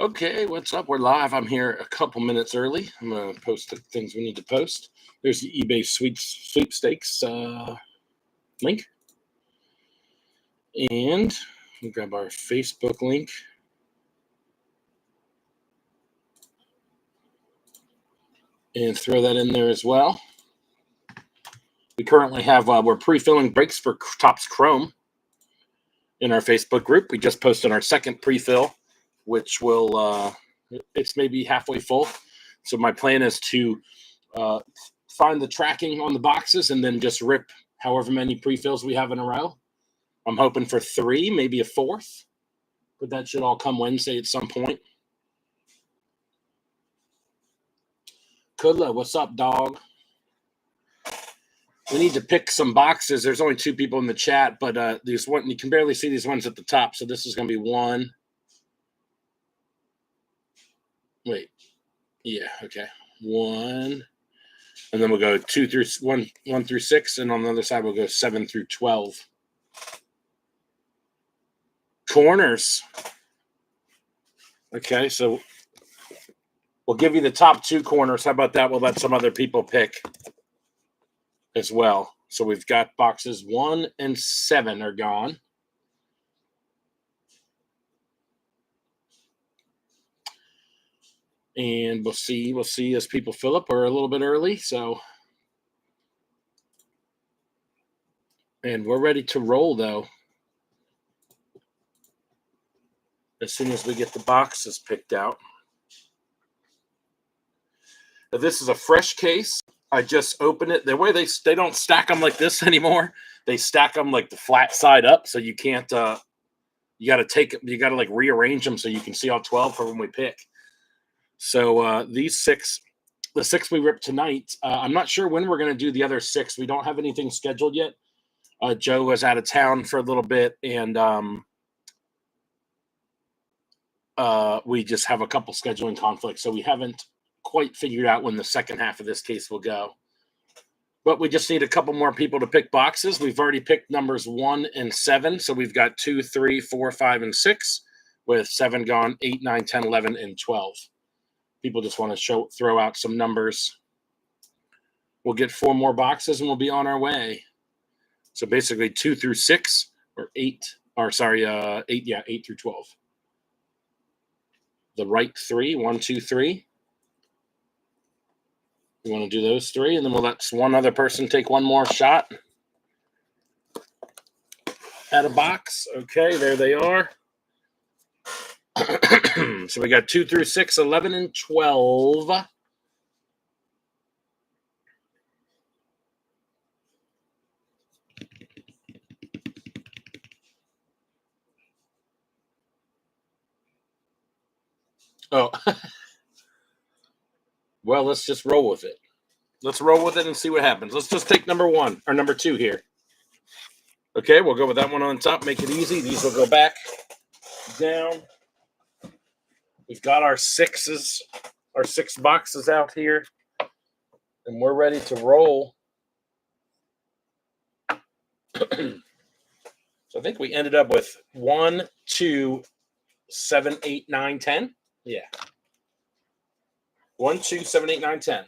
Okay, what's up? We're live. I'm here a couple minutes early. I'm gonna post the things we need to post. There's the eBay sweepstakes link, and we'll grab our Facebook link. And throw that in there as well. We currently have, we're pre-filling breaks for Topps Chrome in our Facebook group. We just posted our second pre-fill, which will, it's maybe halfway full. So my plan is to find the tracking on the boxes and then just rip however many pre-fills we have in a row. I'm hoping for 3, maybe a 4th, but that should all come Wednesday at some point. Kudla, what's up, dog? We need to pick some boxes. There's only 2 people in the chat, but these one you can barely see these ones at the top. So this is going to be 1. Wait, yeah, okay, 1, and then we'll go 2 through 1 through 6, and on the other side we'll go 7 through 12. Corners. Okay, so we'll give you the top 2 corners. How about that? We'll let some other people pick as well. So we've got boxes 1 and 7 are gone. And we'll see as people fill up. We're a little bit early, so. And we're ready to roll, though, as soon as we get the boxes picked out. Now, this is a fresh case. I just opened it. The way they don't stack them like this anymore. They stack them like the flat side up, so you can't. You got to like rearrange them so you can see all 12 for when we pick. So these 6, the 6 we ripped tonight. I'm not sure when we're going to do the other 6. We don't have anything scheduled yet. Joe was out of town for a little bit, and we just have a couple scheduling conflicts, so we haven't quite figured out when the second half of this case will go. But we just need a couple more people to pick boxes. We've already picked numbers 1 and 7, so we've got 2, 3, 4, 5, and 6, with 7 gone, 8, 9, 10, 11, and 12. People just want to throw out some numbers. We'll get 4 more boxes, and we'll be on our way. So basically 2 through 6, or 8, or sorry, 8, yeah, 8 through 12. The right 3, 1, 2, 3. We want to do those 3, and then we'll let one other person take one more shot at a box. Okay, there they are. So we got 2 through 6, 11, and 12. Oh, well, let's just roll with it. Let's roll with it and see what happens. Let's just take number 1 or number 2 here. Okay, we'll go with that one on top. Make it easy. These will go back down. We've got our 6s, our 6 boxes out here, and we're ready to roll. So I think we ended up with 1, 2, 7, 8, 9, 10. Yeah. 1, 2, 7, 8, 9, 10.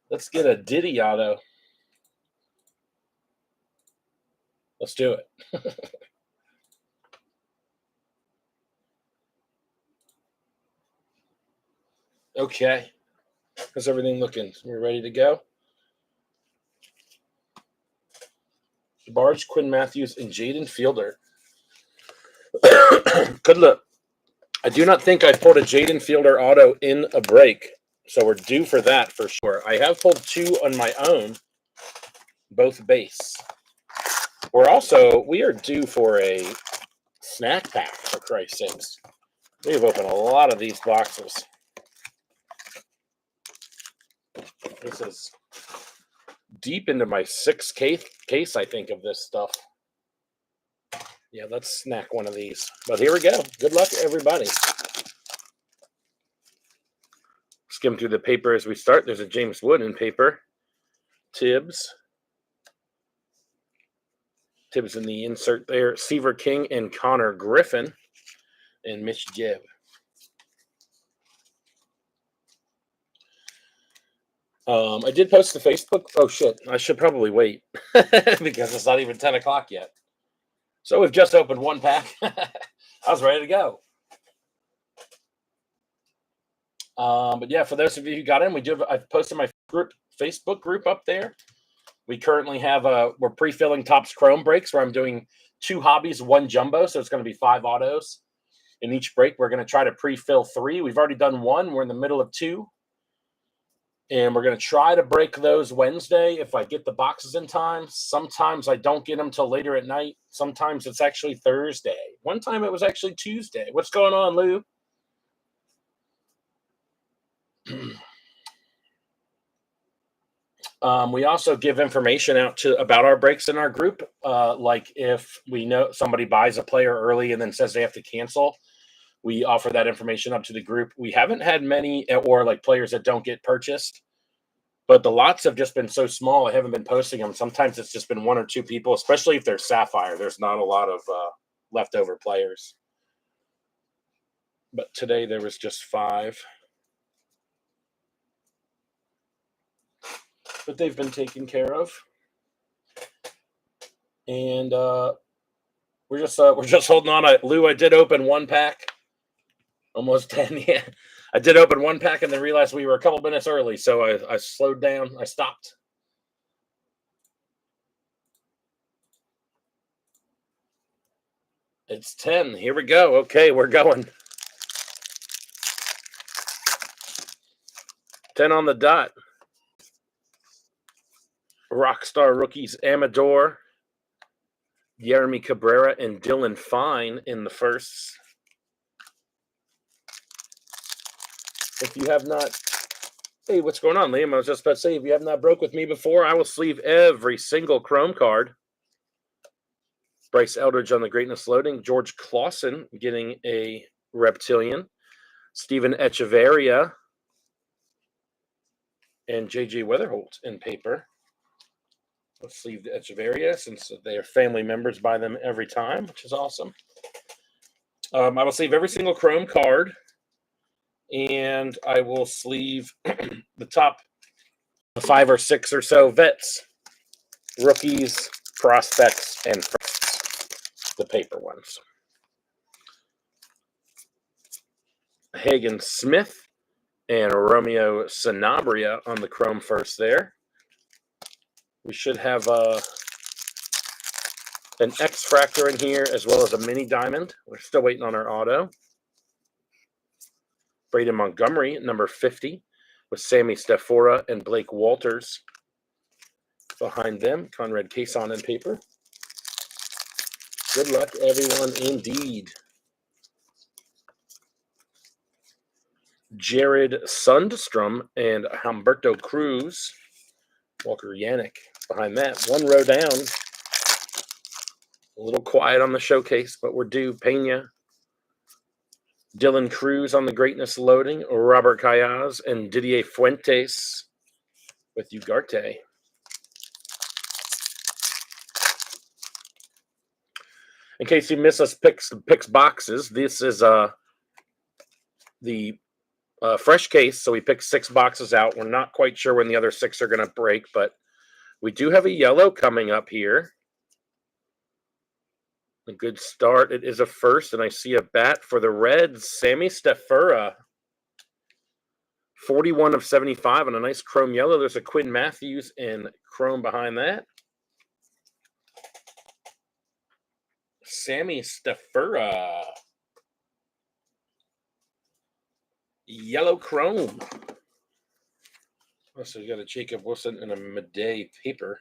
Let's get a Diddy auto. Let's do it. Okay. How's everything looking? We're ready to go. Barge, Quinn Matthews, and Jaden Fielder. Good look. I do not think I pulled a Jaden Fielder auto in a break, so we're due for that for sure. I have pulled 2 on my own, both base. We are due for a snack pack, for Christ's sakes. We've opened a lot of these boxes. This is deep into my 6th case, I think, of this stuff. Yeah, let's snack one of these. But here we go. Good luck, everybody. Skim through the paper as we start. There's a James Wood in paper. Tibbs. Tibbs in the insert there. Seaver King and Connor Griffin. And Mitch Jeb. I did post to Facebook. Oh, shit. I should probably wait because it's not even 10 o'clock yet. So we've just opened one pack. I was ready to go. But yeah, for those of you who got in, I've posted my Facebook group up there. We currently have we're pre-filling Topps Chrome breaks where I'm doing 2 hobbies, 1 jumbo. So it's going to be 5 autos in each break. We're going to try to pre-fill 3. We've already done 1. We're in the middle of 2. And we're going to try to break those Wednesday if I get the boxes in time. Sometimes I don't get them till later at night. Sometimes it's actually Thursday. One time it was actually Tuesday. What's going on, Lou? We also give information out about our breaks in our group. Like if we know somebody buys a player early and then says they have to cancel, we offer that information up to the group. We haven't had many or like players that don't get purchased, but the lots have just been so small. I haven't been posting them. Sometimes it's just been 1 or 2 people, especially if they're Sapphire. There's not a lot of leftover players. But today there was just 5. But they've been taken care of. And we're just holding on. Lou, I did open 1 pack. Almost 10, yeah. I did open 1 pack and then realized we were a couple minutes early, so I slowed down. I stopped. It's 10. Here we go. Okay, we're going. 10 on the dot. Rockstar rookies Amador, Jeremy Cabrera, and Dylan Fine in the firsts. If you have not, hey, what's going on, Liam? I was just about to say, if you have not broke with me before, I will sleeve every single Chrome card. Bryce Eldridge on the Greatness Loading. George Clausen getting a Reptilian. Steven Echeverria and J.J. Weatherholt in paper. Let's sleeve the Echeverria since they are family members by them every time, which is awesome. I will sleeve every single Chrome card, and I will sleeve the top 5 or 6 or so vets, rookies, prospects, and firsts, the paper ones. Hagen Smith and Romeo Sanabria on the Chrome first there. We should have an X-Fractor in here as well as a mini diamond. We're still waiting on our auto. Braden Montgomery, number 50, with Sammy Stefora and Blake Walters behind them. Conrad Cason in paper. Good luck, everyone, indeed. Jared Sundstrom and Humberto Cruz. Walker Yannick behind that. 1 row down. A little quiet on the showcase, but we're due. Pena. Dylan Cruz on the Greatness Loading. Robert Cayaz and Didier Fuentes with Ugarte. In case you miss us picks boxes, this is the fresh case, so we picked 6 boxes out. We're not quite sure when the other 6 are going to break, but we do have a yellow coming up here. A good start. It is a first, and I see a bat for the Reds. Sammy Stefora, 41 of 75 on a nice chrome yellow. There's a Quinn Matthews in chrome behind that. Sammy Stefora. Yellow chrome. So we got a Jacob Wilson and a Midday paper.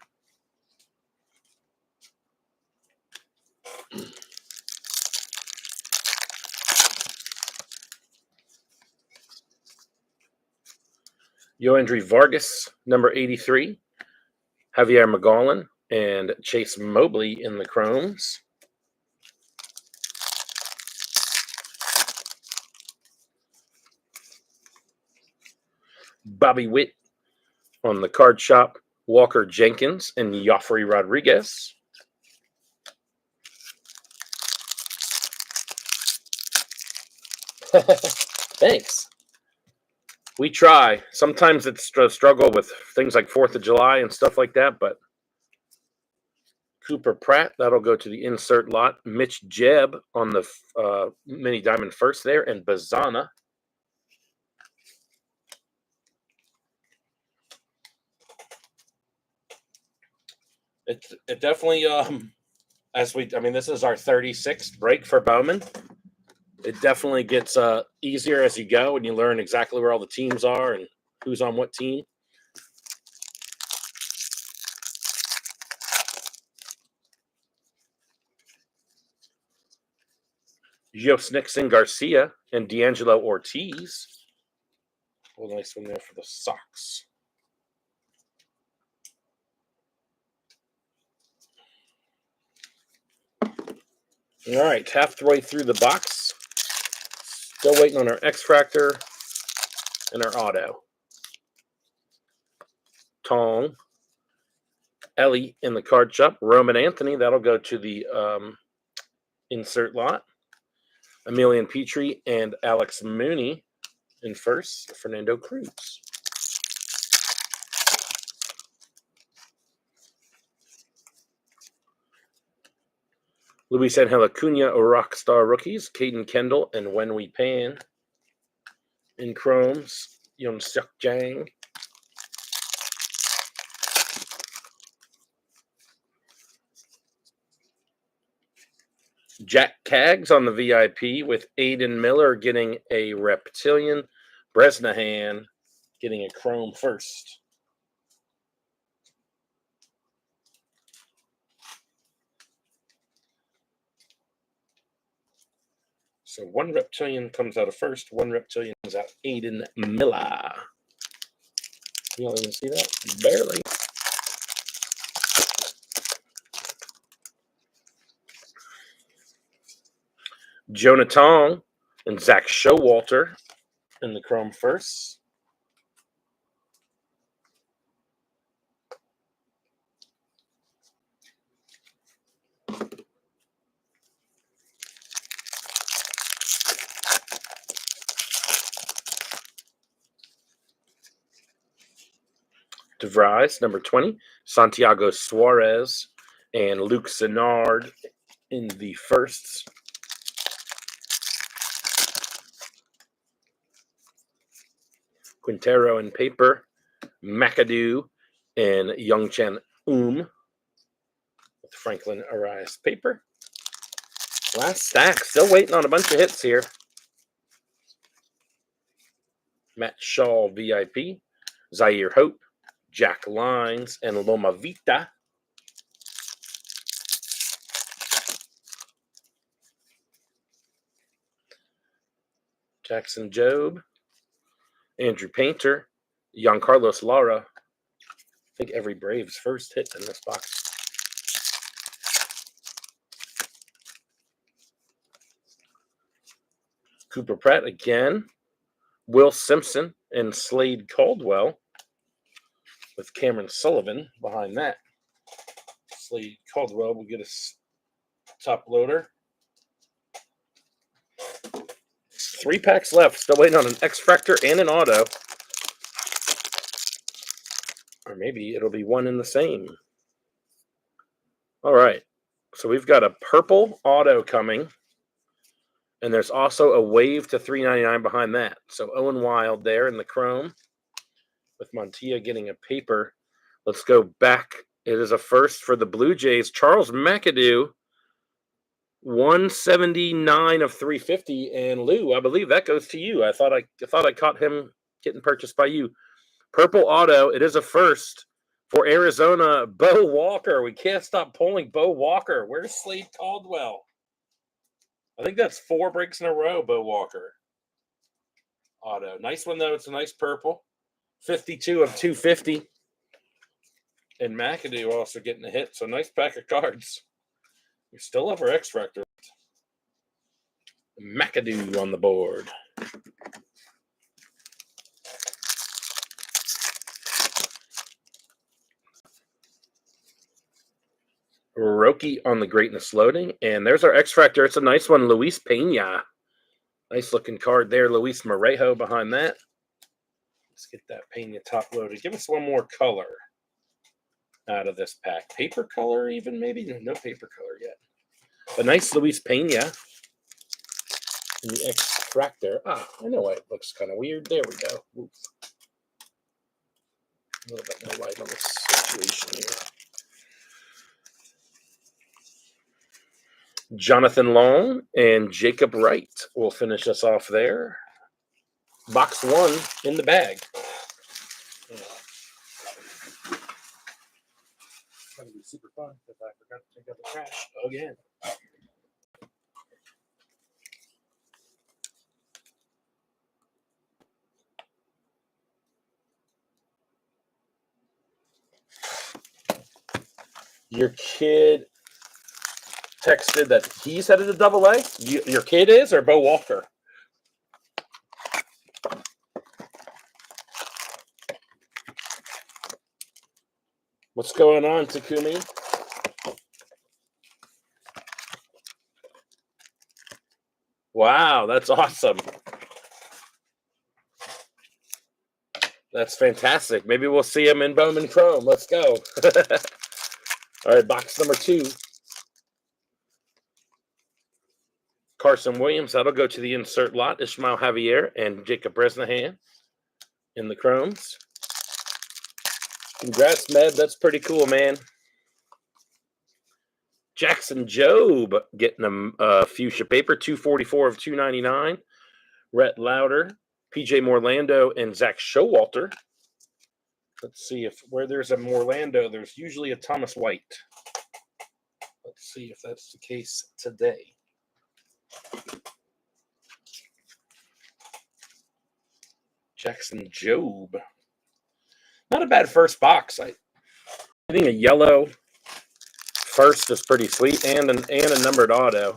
Yoandry Vargas, number 83. Javier McGowan and Chase Mobley in the chromes. Bobby Witt on the card shop. Walker Jenkins and Joffrey Rodriguez. Thanks. We try. Sometimes it's a struggle with things like 4th of July and stuff like that, but Cooper Pratt, that'll go to the insert lot. Mitch Jebb on the mini diamond first there, and Bazana. It definitely this is our 36th break for Bowman. It definitely gets easier as you go, and you learn exactly where all the teams are and who's on what team. Jos Nixon Garcia and D'Angelo Ortiz. Oh, nice one there for the Sox. All right, halfway through the box. Still waiting on our X-Fractor and our auto. Tong. Ellie in the card shop. Roman Anthony, that'll go to the insert lot. Emilian Petrie and Alex Mooney in first. Fernando Cruz. Luis Angel Acuna, Rockstar rookies. Caden Kendall and Wenhui Pan. In chromes, Yoon Suk Jang. Jack Kaggs on the VIP with Aiden Miller getting a reptilian. Bresnahan getting a chrome first. So one reptilian comes out of first, one reptilian comes out Aiden Miller. You don't even see that? Barely. Jonah Tong and Zach Showalter in the chrome first. DeVries, number 20. Santiago Suarez and Luke Senard in the firsts. Quintero in paper. McAdoo and Youngchan with Franklin Arias paper. Last stack. Still waiting on a bunch of hits here. Matt Shaw VIP. Zaire Hope. Jack Lines and Loma Vita. Jackson Jobe. Andrew Painter. Giancarlos Lara. I think every Braves first hit in this box. Cooper Pratt again. Will Simpson and Slade Caldwell with Cameron Sullivan behind that. Slade Caldwell will get a top loader. 3 packs left. Still waiting on an X-Fractor and an auto. Or maybe it'll be one in the same. All right. So we've got a purple auto coming. And there's also a wave to $3.99 behind that. So Owen Wild there in the chrome with Montilla getting a paper. Let's go back. It is a first for the Blue Jays. Charles McAdoo, 179 of 350. And Lou, I believe that goes to you. I thought I caught him getting purchased by you. Purple auto. It is a first for Arizona. Bo Walker. We can't stop pulling Bo Walker. Where's Slade Caldwell? I think that's 4 breaks in a row, Bo Walker. Auto. Nice one, though. It's a nice purple. 52 of 250. And McAdoo also getting a hit. So nice pack of cards. We still have our X-Fractor. McAdoo on the board. Roki on the greatness loading. And there's our X-Fractor. It's a nice one. Luis Pena. Nice looking card there. Luis Morejo behind that. Let's get that Pena top loaded. Give us one more color out of this pack. Paper color even, maybe? No paper color yet. A nice Luis Pena in the extractor. Ah, I know why it looks kind of weird. There we go. Oof. A little bit more light on this situation here. Jonathan Long and Jacob Wright will finish us off there. Box 1 in the bag. It's going to be super fun because I forgot to take out the trash again. Your kid texted that he's headed to Double A. Your kid is, or Bo Walker? What's going on, Takumi? Wow, that's awesome. That's fantastic. Maybe we'll see him in Bowman Chrome. Let's go. All right, box number 2. Carson Williams. That'll go to the insert lot. Ishmael Javier and Jacob Bresnahan in the Chromes. Congrats, Med. That's pretty cool, man. Jackson Jobe getting a fuchsia paper, 244 of 299. Rhett Lauder, PJ Morlando, and Zach Showalter. Let's see if where there's a Morlando, there's usually a Thomas White. Let's see if that's the case today. Jackson Jobe. Not a bad first box. I think a yellow first is pretty sweet, and a numbered auto.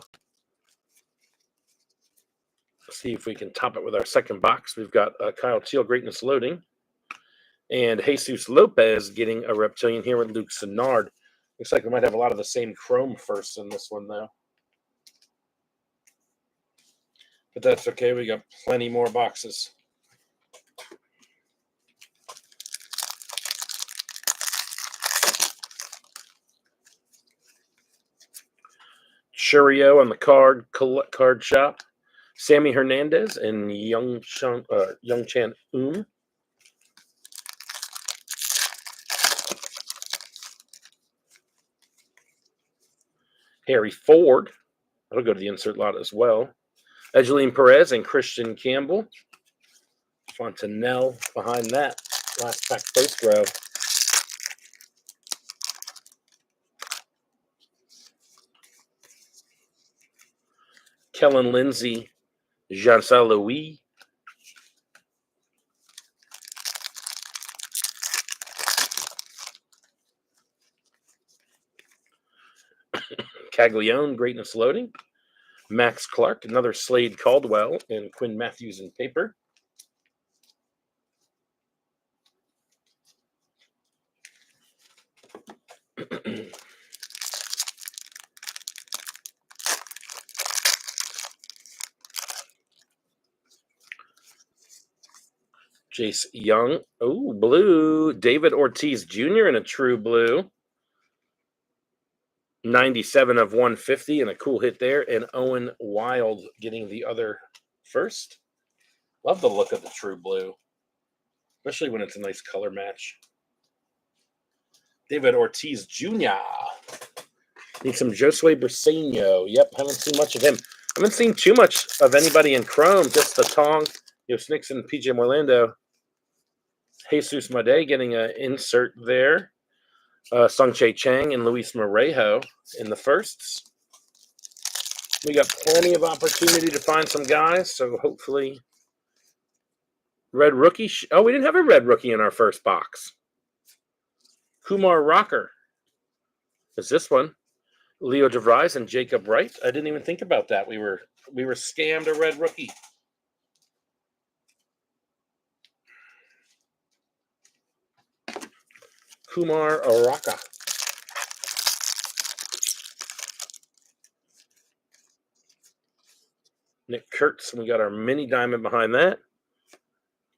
Let's see if we can top it with our second box. We've got Kyle Teal, Greatness Loading, and Jesus Lopez getting a Reptilian here with Luke Sennard. Looks like we might have a lot of the same chrome first in this one, though. But that's okay. We got plenty more boxes. Churio on the card shop. Sammy Hernandez and Young Chan Harry Ford. That'll go to the insert lot as well. Edgeline Perez and Christian Campbell. Fontanelle behind that. Last pack first row. Kellen Lindsay, Jean-Saint Louis. Caglione, Greatness Loading. Max Clark, another Slade Caldwell, and Quinn Matthews in paper. Jace Young. Oh, blue. David Ortiz Jr. in a true blue. 97 of 150 and a cool hit there. And Owen Wild getting the other first. Love the look of the true blue, especially when it's a nice color match. David Ortiz Jr. Need some Josue Briseño. Yep, haven't seen much of him. Haven't seen too much of anybody in Chrome. Just the Tong, Snicks, and PJ Morlando. Jesus Made getting an insert there. Sung-Chae Chang and Luis Morejo in the firsts. We got plenty of opportunity to find some guys, so hopefully. Red rookie. Oh, we didn't have a red rookie in our first box. Kumar Rocker is this one. Leo DeVries and Jacob Wright. I didn't even think about that. We were scammed a red rookie. Kumar Araka. Nick Kurtz, and we got our mini diamond behind that.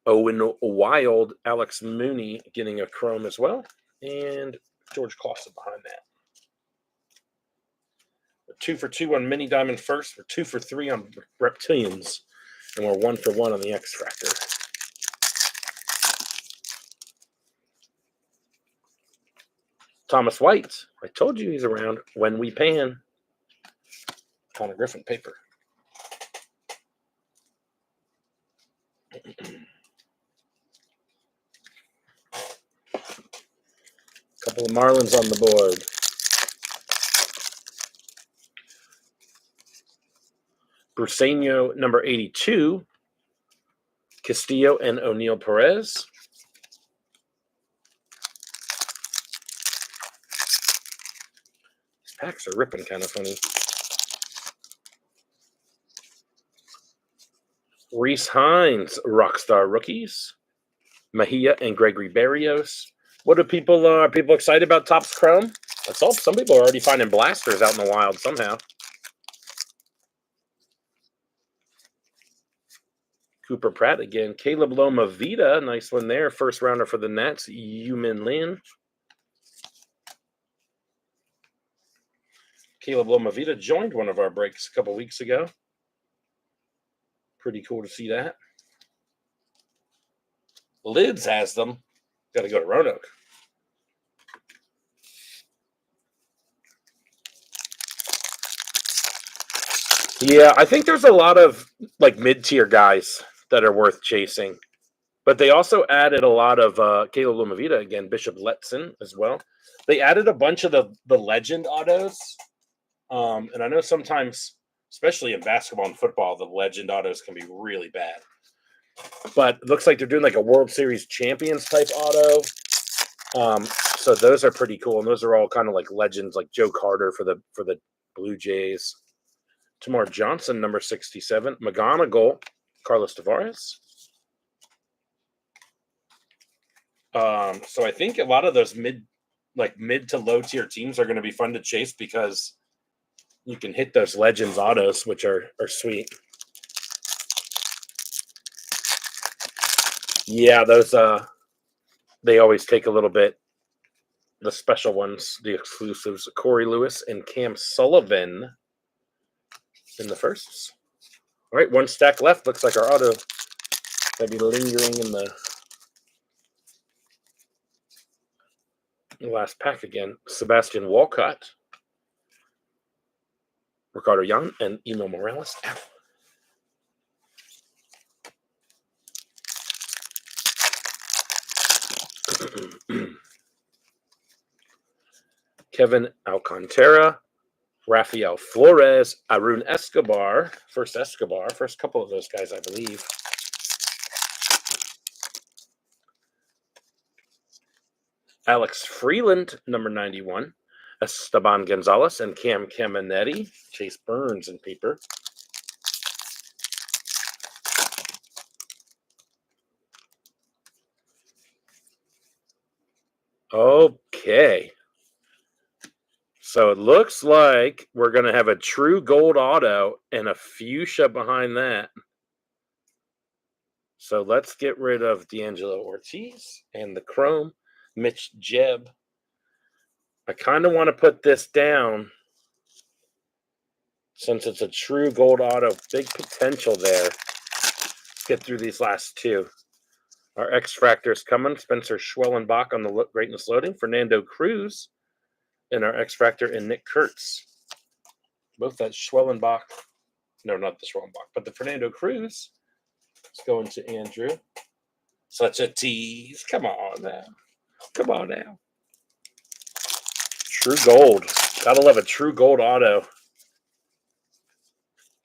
Owen Wild, Alex Mooney getting a chrome as well. And George Clausen behind that. We're 2 for 2 on mini diamond first. We're 2 for 3 on reptilians. And we're 1 for 1 on the X-Fractor. Thomas White. I told you he's around when we pan. Connor Griffin paper. Couple of Marlins on the board. Bruceño, number 82. Castillo and O'Neill Perez. These packs are ripping kind of funny. Reese Hines, Rockstar rookies. Mejia and Gregory Barrios. What are people excited about Topps Chrome? Let's hope. Some people are already finding blasters out in the wild somehow. Cooper Pratt again. Caleb Loma Vida, nice one there. First rounder for the Nats. Yumin Lin. Caleb Loma Vida joined one of our breaks a couple weeks ago. Pretty cool to see that. Lids has them. Got to go to Roanoke. Yeah, I think there's a lot of like mid-tier guys that are worth chasing. But they also added a lot of Caleb Lumavita, again, Bishop Letson as well. They added a bunch of the legend autos. And I know sometimes, especially in basketball and football, the legend autos can be really bad. But it looks like they're doing like a World Series champions type auto. So those are pretty cool. And those are all kind of like legends, like Joe Carter for the Blue Jays. Tamar Johnson, number 67. McGonigal, Carlos Tavares. So I think a lot of those mid to low tier teams are going to be fun to chase because you can hit those legends autos, which are sweet. Yeah, those they always take a little bit. The special ones, the exclusives, Corey Lewis and Cam Sullivan in the firsts. All right, one stack left. Looks like our auto might be lingering in the last pack again. Sebastian Walcott, Ricardo Young, and Emo Morales. Kevin Alcantara, Rafael Flores, Arun Escobar, first couple of those guys, I believe. Alex Freeland, number 91. Esteban Gonzalez and Cam Caminetti. Chase Burns in paper. Okay. So it looks like we're going to have a true gold auto and a fuchsia behind that. So let's get rid of D'Angelo Ortiz and the chrome. Mitch Jebb. I kind of want to put this down since it's a true gold auto. Big potential there. Let's get through these last two. Our X-Fractors coming. Spencer Schwellenbach on the Greatness Loading. Fernando Cruz in our X-Fractor and Nick Kurtz. Both that Schwellenbach. No, not the Schwellenbach, but the Fernando Cruz. It's going to Andrew. Such a tease. Come on now. Come on now. True gold. Gotta love a true gold auto.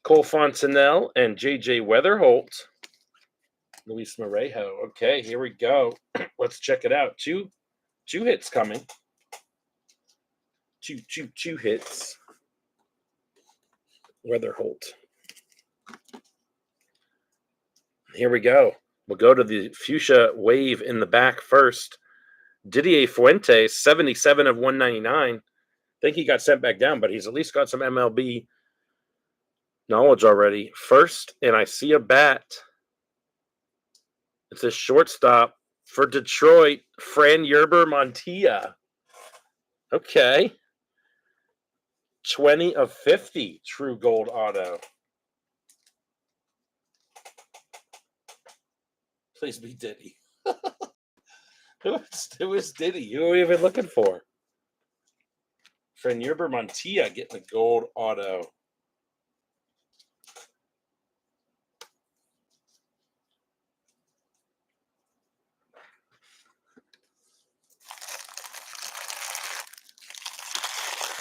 Cole Fontenelle and J.J. Weatherholt. Luis Morejo. Okay, here we go. Let's check it out. Two hits coming. Two hits. Weatherholt. Here we go. We'll go to the fuchsia wave in the back first. Didier Fuentes, 77 of 199. I think he got sent back down, but he's at least got some MLB Knowledge already. First, and I see a bat. It's a shortstop for Detroit, Fran Yerber Montilla. Okay. 20 of 50 true gold auto. Please be Diddy. Who is Diddy? Who are we even looking for? Fran Yerber Montilla getting a gold auto.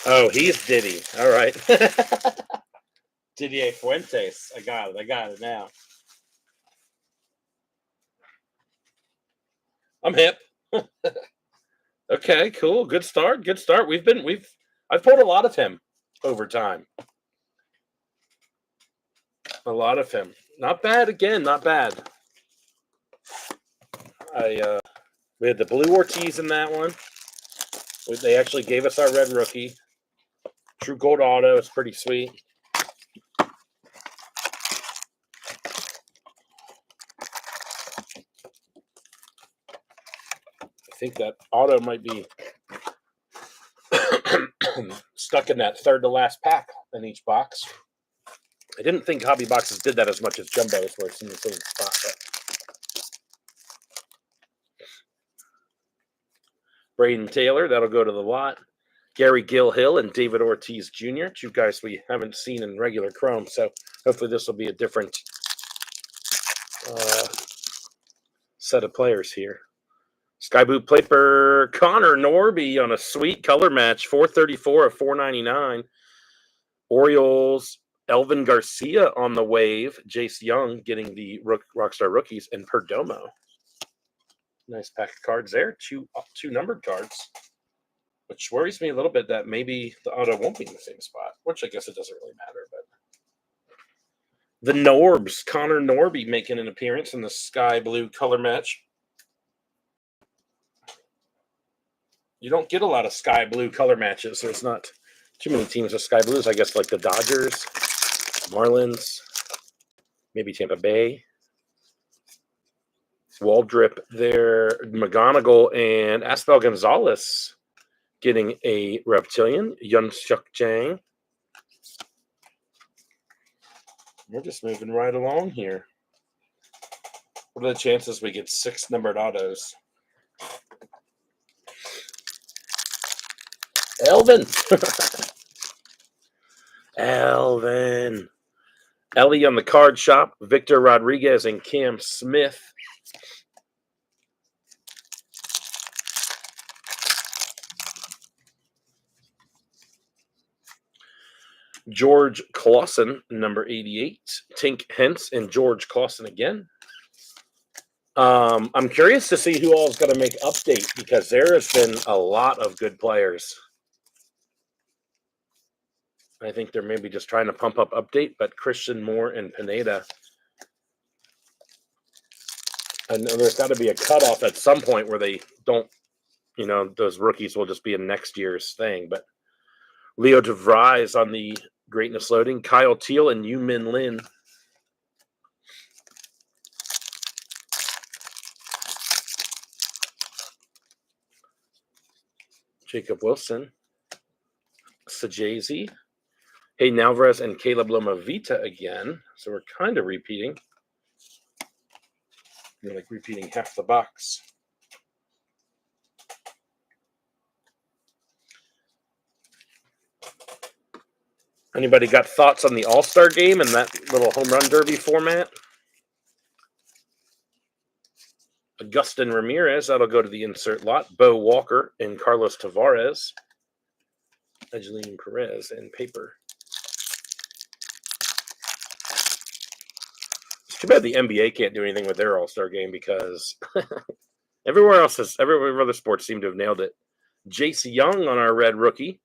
Oh, he's Diddy. All right. Didier Fuentes. I got it now. I'm hip. Okay, cool. Good start. I've pulled a lot of him over time. A lot of him. Not bad again, not bad. We had the blue Ortiz in that one. They actually gave us our red rookie. True gold auto is pretty sweet. I think that auto might be stuck in that third to last pack in each box. I didn't think hobby boxes did that as much as jumbos, where it's in the same spot. But Braden Taylor, that'll go to the lot. Gary Gilhill and David Ortiz Jr., two guys we haven't seen in regular Chrome, so hopefully this will be a different set of players here. Sky Blue Paper, Connor Norby on a sweet color match, 434 of 499. Orioles, Elvin Garcia on the wave. Jace Young getting the Rockstar Rookies, and Perdomo. Nice pack of cards there. Two numbered cards, which worries me a little bit that maybe the auto won't be in the same spot, which I guess it doesn't really matter. But the Norbs, Connor Norby making an appearance in the Sky Blue color match. You don't get a lot of Sky Blue color matches. There's not too many teams with Sky Blues. I guess like the Dodgers, Marlins, maybe Tampa Bay. Waldrip there, McGonigal, and Aspel Gonzalez getting a Reptilian. Yun-Suk Jang. We're just moving right along here. What are the chances we get 6 numbered autos? Elvin. Elvin. Ellie on the card shop. Victor Rodriguez and Cam Smith. George Clausen, number 88. Tink Hence and George Clausen again. I'm curious to see who all is going to make update, because there has been a lot of good players. I think they're maybe just trying to pump up update, but Christian Moore and Pineda. I know there's got to be a cutoff at some point where they don't, those rookies will just be in next year's thing. But Leo DeVries on the Greatness Loading, Kyle Teal and Yu Min Lin. Jacob Wilson, Sajazi, Hayden Alvarez, and Caleb Lomavita again. So we're kind of repeating. You're like repeating half the box. Anybody got thoughts on the All-Star game and that little home run derby format? Augustin Ramirez, that'll go to the insert lot. Bo Walker and Carlos Tavares. Angeline Perez and paper. It's too bad the NBA can't do anything with their All-Star game, because every other sports seem to have nailed it. Jace Young on our red rookie.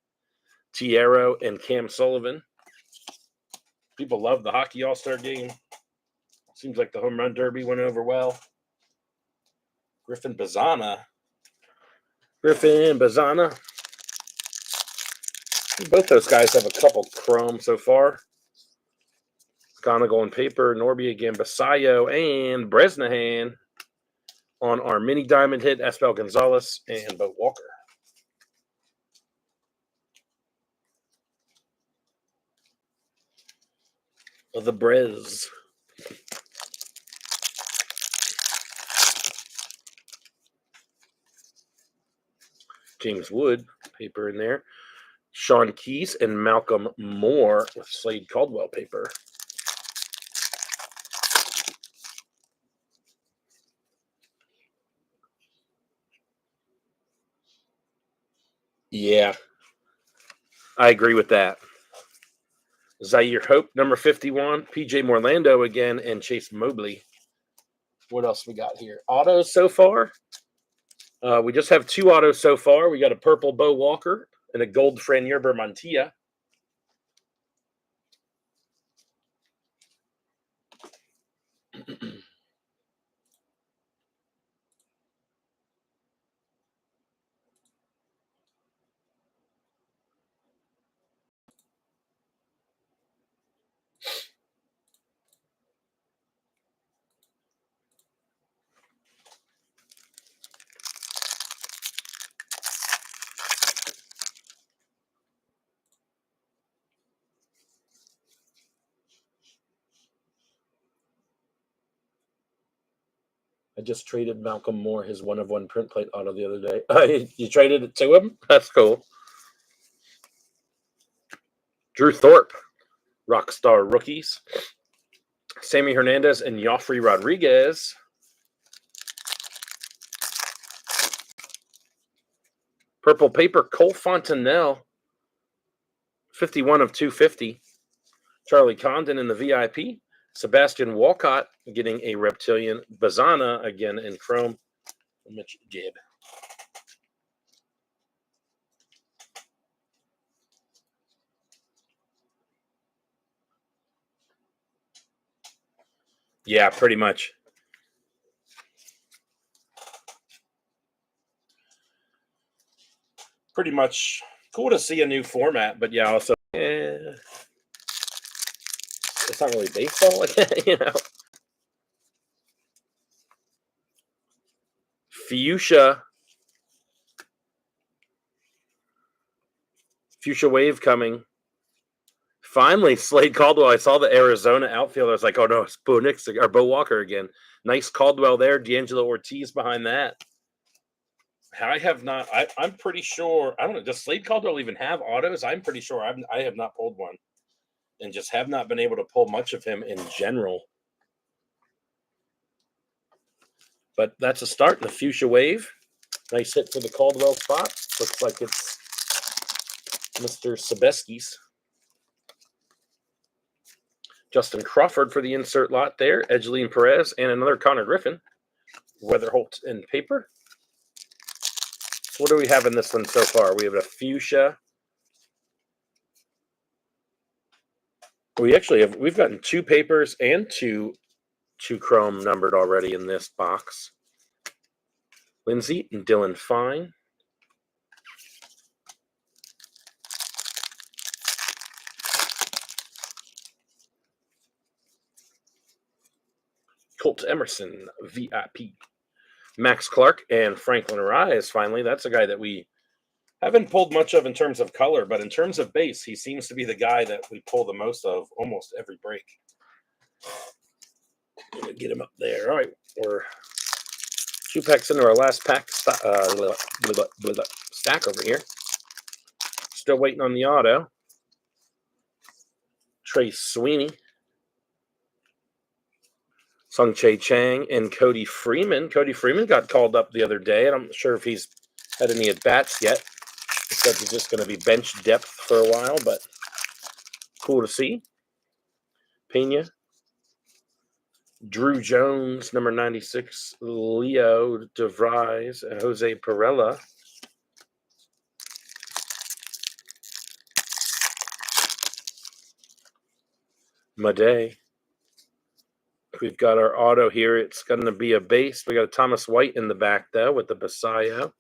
Tiero and Cam Sullivan. People love the hockey All-Star game. Seems like the home run derby went over well. Griffin Bazana. Both those guys have a couple chrome so far. Sconigal on paper, Norby again, Basayo, and Bresnahan on our mini diamond hit, Espel Gonzalez and Bo Walker. The Brez. James Wood, paper in there. Sean Keys and Malcolm Moore with Slade Caldwell paper. Yeah, I agree with that. Zaire Hope, number 51. PJ Morlando again, and Chase Mobley. What else we got here? Autos so far. We just have 2 autos so far. We got a purple Bo Walker and a gold Fran Yerber Mantilla. I just traded Malcolm Moore his 1/1 print plate auto the other day. You traded it to him? That's cool. Drew Thorpe, Rockstar Rookies. Sammy Hernandez and Joffrey Rodriguez. Purple paper, Cole Fontenelle, 51 of 250. Charlie Condon in the VIP. Sebastian Walcott getting a Reptilian. Bazana again in chrome. Mitch Gibb. Yeah, pretty much. Pretty much cool to see a new format, but yeah, also, it's not really baseball, you know. Fuchsia Wave coming. Finally, Slade Caldwell. I saw the Arizona outfielder. I was like, oh no, it's Bo Walker again. Nice Caldwell there. D'Angelo Ortiz behind that. I have not. I'm pretty sure. I don't know. Does Slade Caldwell even have autos? I'm pretty sure I have not pulled one, and just have not been able to pull much of him in general. But that's a start in the Fuchsia Wave. Nice hit for the Caldwell spot. Looks like it's Mr. Sebeski's. Justin Crawford for the insert lot there. Edgeline Perez and another Connor Griffin. Weatherholt in paper. What do we have in this one so far? We have a Fuchsia. We've gotten 2 papers and two chrome numbered already in this box. Lindsay and Dylan Fine. Colt Emerson, VIP. Max Clark and Franklin Rise, finally. That's a guy that we haven't pulled much of in terms of color, but in terms of base, he seems to be the guy that we pull the most of almost every break. Get him up there. All right, we're 2 packs into our last pack stack over here. Still waiting on the auto. Trace Sweeney. Sung Chae Chang and Cody Freeman. Cody Freeman got called up the other day, and I'm not sure if he's had any at-bats yet. He said he's just going to be bench depth for a while, but cool to see. Pena. Drew Jones, number 96. Leo DeVries and Jose Perella. Madej. We've got our auto here. It's going to be a base. We got a Thomas White in the back, though, with the Basayo.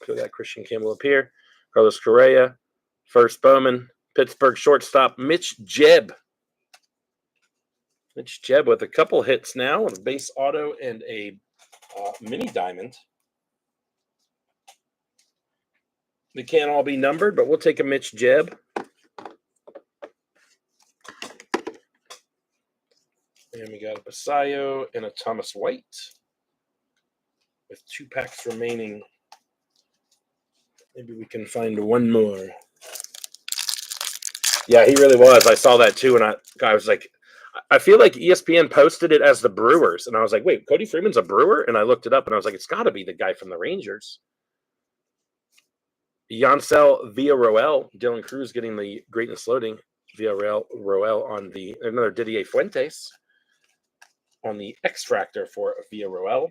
We got Christian Campbell up here. Carlos Correa. First Bowman. Pittsburgh shortstop Mitch Jebb. Mitch Jeb with a couple hits now with a base auto and a mini diamond. They can't all be numbered, but we'll take a Mitch Jeb. And we got a Basayo and a Thomas White with 2 packs remaining. Maybe we can find one more. Yeah, he really was. I saw that too, and I was like, I feel like ESPN posted it as the Brewers, and I was like, wait, Cody Freeman's a Brewer? And I looked it up, and I was like, it's got to be the guy from the Rangers. Yancel Villarroel, Dylan Cruz getting the greatness loading. Villarroel on another Didier Fuentes on the X-Fractor for Villarroel.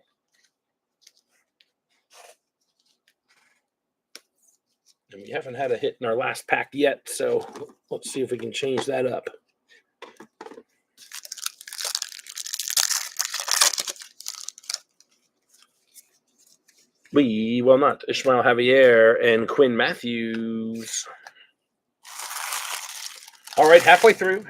And we haven't had a hit in our last pack yet, so let's see if we can change that up. We will not. Ishmael Javier and Quinn Matthews. All right, halfway through.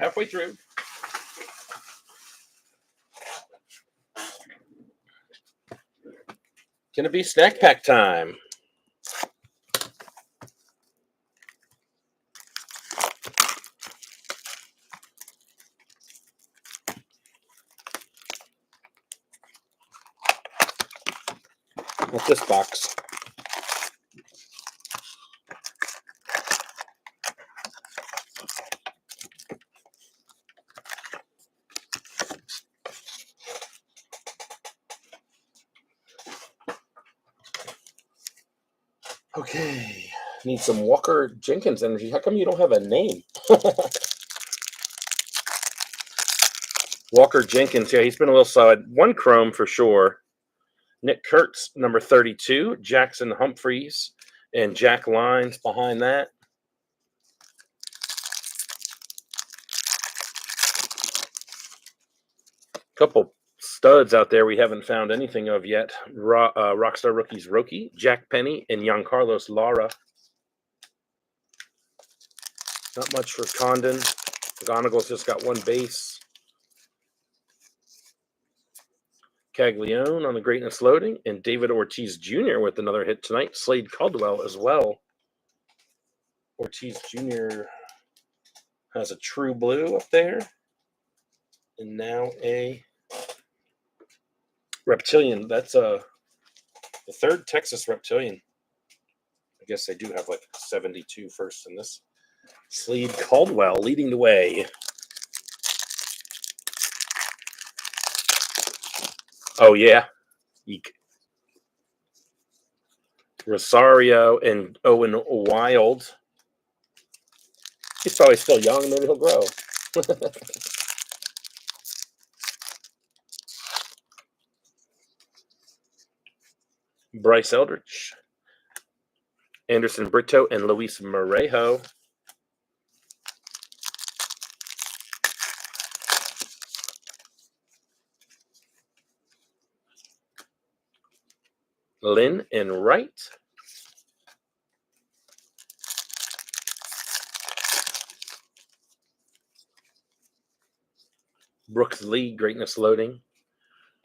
Gonna be snack pack time. What's this box? Okay. Need some Walker Jenkins energy. How come you don't have a name? Walker Jenkins. Yeah, he's been a little solid. 1 chrome for sure. Nick Kurtz, number 32. Jackson Humphreys and Jack Lyons behind that. Couple studs out there we haven't found anything of yet. Rockstar Rookies Rookie, Jack Penny, and Giancarlos Lara. Not much for Condon. McGonagall's just got 1 base. Caglione on the greatness loading, and David Ortiz Jr. with another hit tonight. Slade Caldwell as well. Ortiz Jr. has a true blue up there. And now a Reptilian. That's the 3rd Texas Reptilian. I guess they do have like 72 first in this. Slade Caldwell leading the way. Oh, yeah. Eek. Rosario and Owen Wild. He's probably still young. Maybe he'll grow. Bryce Eldridge. Anderson Brito and Luis Morejo. Lynn and Wright. Brooks Lee, greatness loading.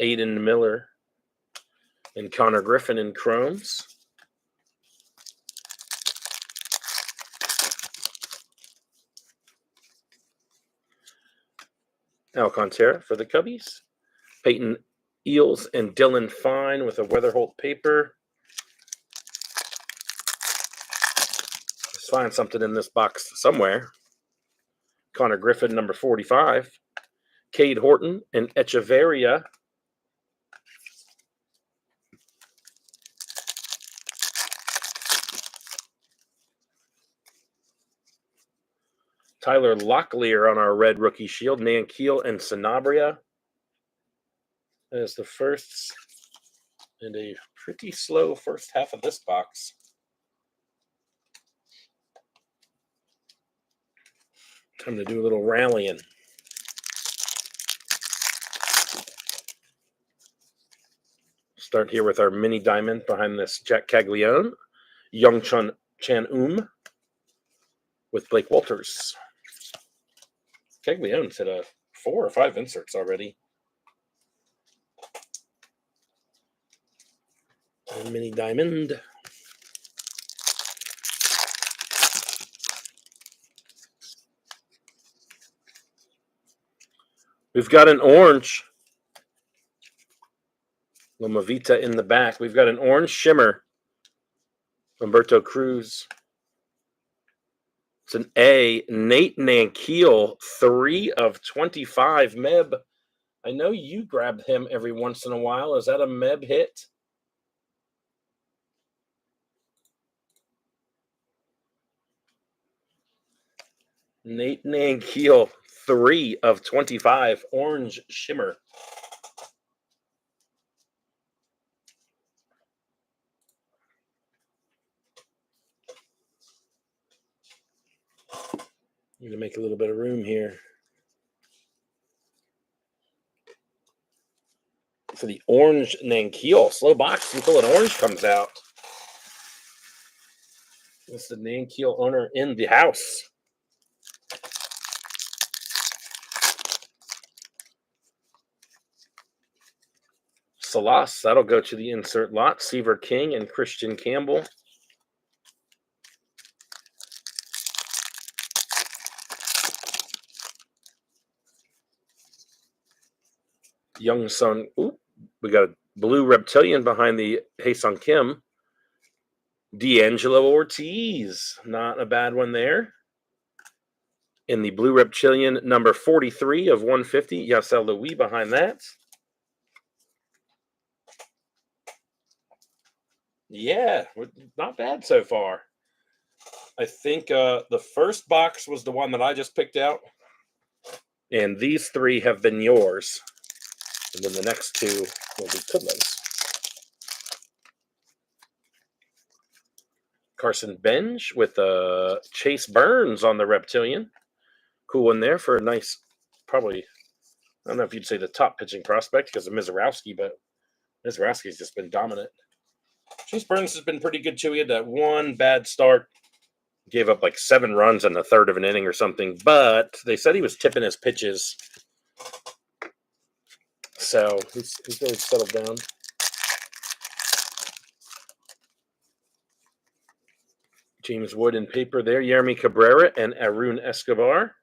Aiden Miller and Connor Griffin in chromes. Alcantara for the Cubbies. Peyton Eels and Dylan Fine with a Weatherholt paper. Let's find something in this box somewhere. Connor Griffin, number 45. Cade Horton and Echeverria. Tyler Locklear on our red rookie shield. Nankiel and Sanabria as the firsts. And a pretty slow first half of this box. Time to do a little rallying. Start here with our mini diamond behind this Jack Caglione. Young Chan with Blake Walters. Caglione's hit a 4 or 5 inserts already. A mini diamond. We've got an orange. Lomavita in the back. We've got an orange shimmer. Humberto Cruz. It's an A. Nate Nankiel, 3 of 25. Meb. I know you grab him every once in a while. Is that a Meb hit? Nate Nankiel, 3 of 25. Orange shimmer. I'm going to make a little bit of room here for the orange Nankiel. Slow box until an orange comes out. This is the Nankiel owner in the house. Salas, that'll go to the insert lot. Seaver King and Christian Campbell. Young Sun. Ooh, we got a blue reptilian behind the Haesung Kim. D'Angelo Ortiz. Not a bad one there. In the blue reptilian, number 43 of 150. Yasel Louis behind that. Yeah, not bad so far. I think the first box was the one that I just picked out. And these 3 have been yours. And then the next 2 will be Kudlin's. Carson Benj with Chase Burns on the reptilian. Cool one there for a nice, probably, I don't know if you'd say the top pitching prospect because of Mizorowski, but Mizorowski's just been dominant. Chase Burns has been pretty good too. He had that one bad start. Gave up like 7 runs in the third of an inning or something, but they said he was tipping his pitches. So he's really settled down. James Wood in paper there. Yermi Cabrera and Arun Escobar.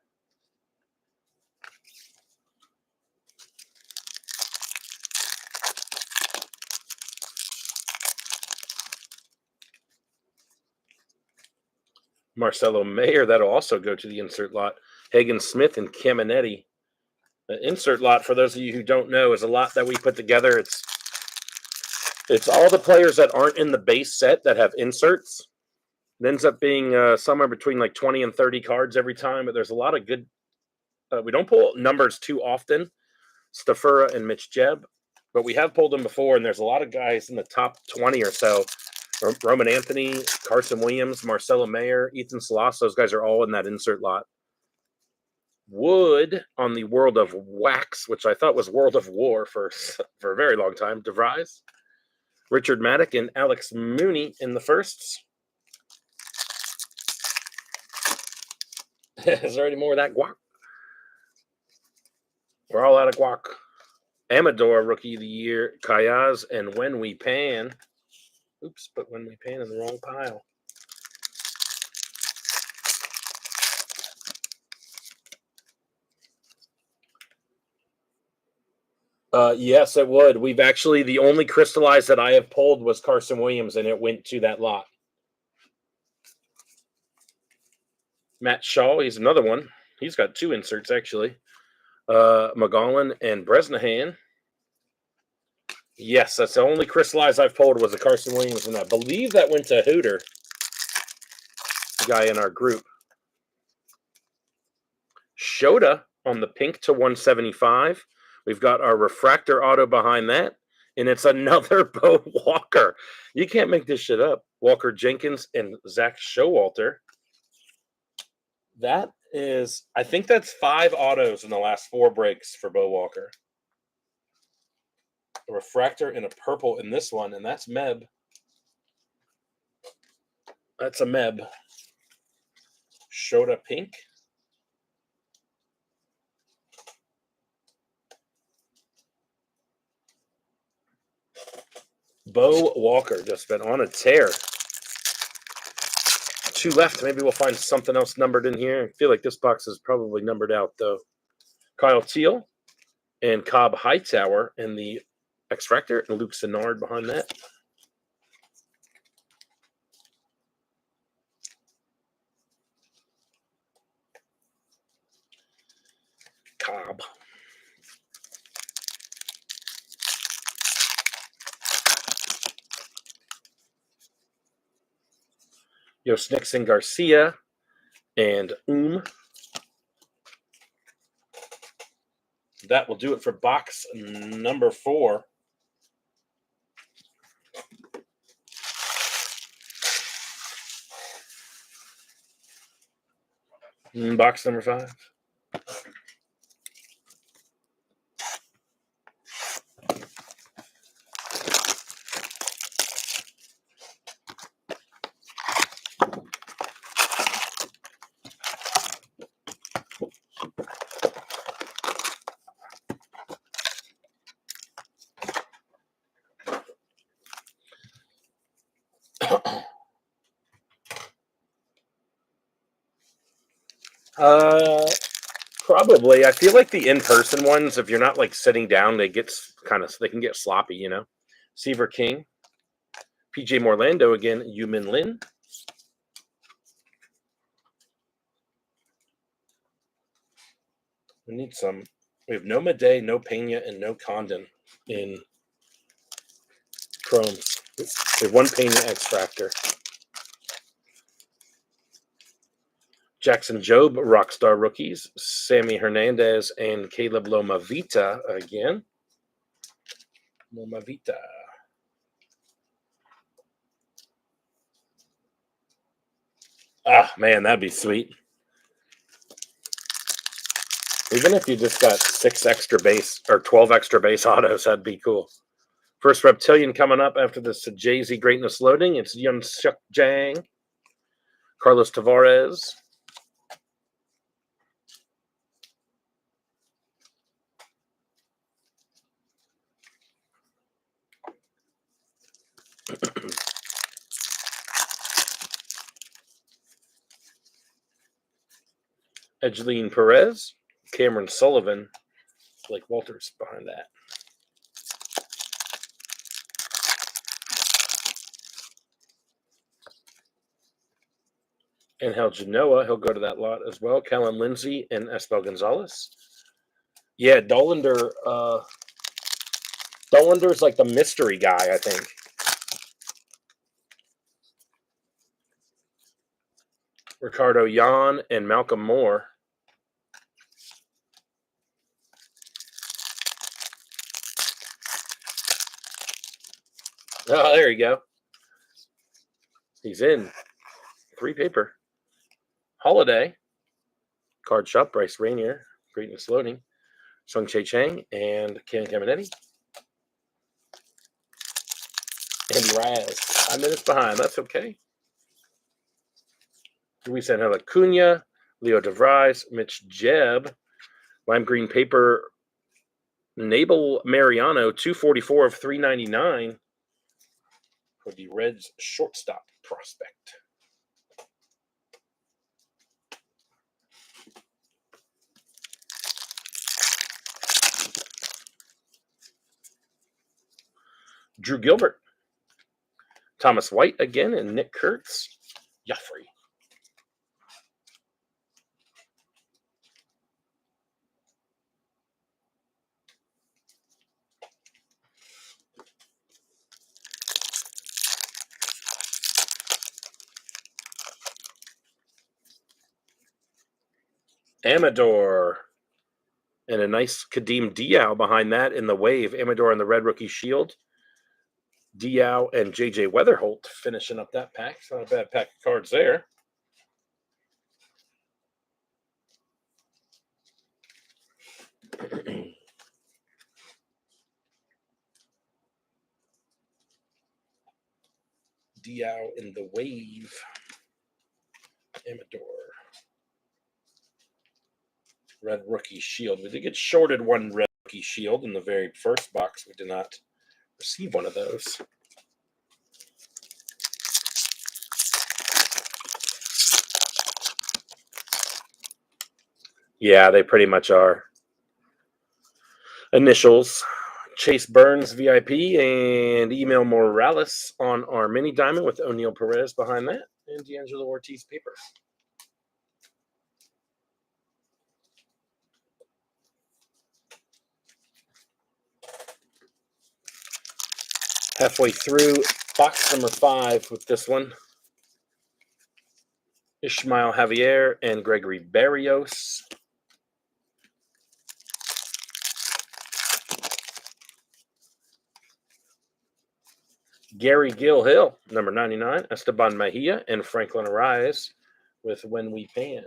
Marcelo Mayer, that'll also go to the insert lot. Hagen Smith and Caminetti. The insert lot, for those of you who don't know, is a lot that we put together. It's all the players that aren't in the base set that have inserts. It ends up being somewhere between like 20 and 30 cards every time, but there's a lot of good. We don't pull numbers too often, Stafura and Mitch Jebb, but we have pulled them before, and there's a lot of guys in the top 20 or so. Roman Anthony, Carson Williams, Marcelo Mayer, Ethan Salas, those guys are all in that insert lot. Wood on the World of Wax, which I thought was World of War for a very long time. DeVries, Richard Maddock, and Alex Mooney in the firsts. Is there any more of that guac? We're all out of guac. Amador, Rookie of the Year, Kayaz, and When We Pan. Oops, put When We Pan in the wrong pile. Yes, it would. We've actually, the only crystallized that I have pulled was Carson Williams, and it went to that lot. Matt Shaw, he's another one. He's got 2 inserts, actually. McGowan and Bresnahan. Yes, that's the only crystallized I've pulled was a Carson Williams, and I believe that went to Hooter, the guy in our group. Shota on the pink to 175. We've got our refractor auto behind that, and it's another Bo Walker. You can't make this shit up. Walker Jenkins and Zach Showalter. That is, I think that's 5 autos in the last 4 breaks for Bo Walker. A refractor and a purple in this one, and that's Meb. That's a Meb. Shota pink. Bo Walker just been on a tear. 2 left. Maybe we'll find something else numbered in here. I feel like this box is probably numbered out, though. Kyle Teal and Cobb Hightower in the extractor, and Luke Sennard behind that. Cobb. Yost Nixon Garcia and That will do it for box number 4. Box number 5. Probably. I feel like the in-person ones, if you're not like sitting down, they can get sloppy, you know. Seaver King, PJ Morlando again, Yumin Lin. We need some. We have no Madej, no Pena, and no Condon in Chromes. We have 1 Pena extractor. Jackson Jobe, Rockstar rookies. Sammy Hernandez and Caleb Lomavita again. Lomavita. Ah, man, that'd be sweet. Even if you just got 6 extra base or 12 extra base autos, that'd be cool. First Reptilian coming up after the Sajazi Greatness loading. It's Yun Suk Jang, Carlos Tavares. Edgeline Perez, Cameron Sullivan, Blake Walters behind that. Angel Genoa, he'll go to that lot as well. Kellen Lindsay and Espel Gonzalez. Yeah, Dollander. Dollander's like the mystery guy, I think. Ricardo Yan and Malcolm Moore. Oh, there you go. He's in. 3 paper. Holiday. Card Shop, Bryce Rainier. Greatness loading. Sung Che Chang and Ken Caminetti. And Raz. 5 minutes behind. That's okay. Luis Angel Acuna, Leo DeVries, Mitch Jebb, lime green paper, Nabel Mariano, 244 of 399 for the Reds shortstop prospect. Drew Gilbert, Thomas White again, and Nick Kurtz, Joffrey. Amador, and a nice Kadeem Diao behind that in the wave. Amador and the Red Rookie Shield. Diao and J.J. Weatherholt finishing up that pack. It's not a bad pack of cards there. Diao in the wave. Amador. Red Rookie Shield. We did get shorted 1 Red Rookie Shield in the very first box. We did not receive one of those. Yeah, they pretty much are. Initials. Chase Burns VIP and Email Morales on our mini diamond with O'Neal Perez behind that and D'Angelo Ortiz paper. Halfway through box number 5 with this one. Ishmael Javier and Gregory Barrios. Gary Gilhill, number 99. Esteban Mejia and Franklin Arias with When We Pan.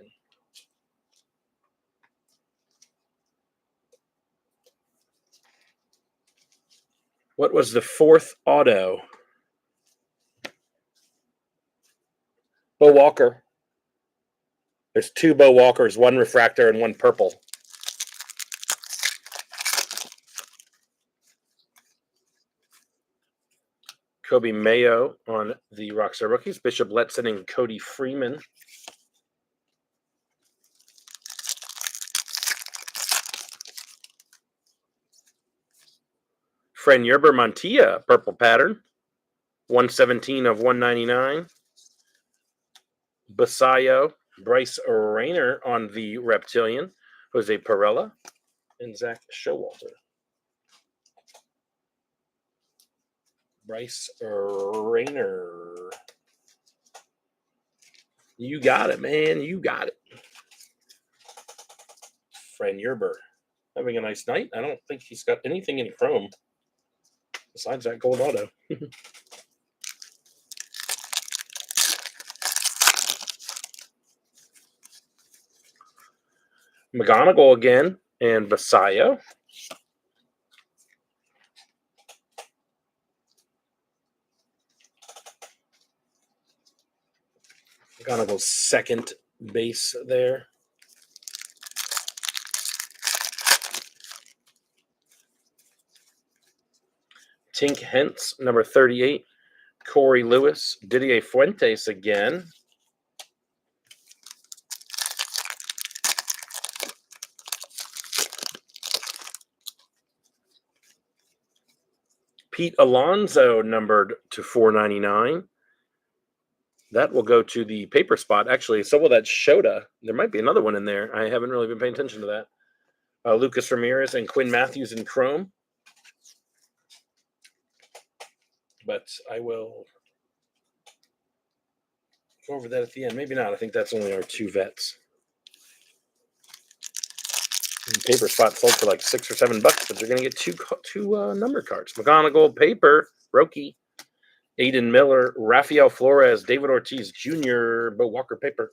What was the 4th auto? Bo Walker. There's 2 Bo Walkers, 1 refractor and 1 purple. Kobe Mayo on the Rockstar Rookies. Bishop Letson and Cody Freeman. Fran Yerber Montilla, purple pattern. 117 of 199. Basayo, Bryce Rayner on the Reptilian. Jose Perella and Zach Showalter. Bryce Rayner. You got it, man. You got it. Fran Yerber. Having a nice night. I don't think he's got anything in chrome besides that gold auto. McGonigal again and Basayo. McGonigal's second base there. Tink Hentz, number 38. Corey Lewis. Didier Fuentes again. Pete Alonso, numbered to 499. That will go to the paper spot. Actually, so will that Shota. There might be another one in there. I haven't really been paying attention to that. Lucas Ramirez and Quinn Matthews in chrome. But I will go over that at the end. Maybe not. I think that's only our 2 vets. And paper spot sold for like $6 or $7, but you're going to get two number cards. McGonigal paper, Roki, Aiden Miller, Rafael Flores, David Ortiz Jr., Bo Walker paper.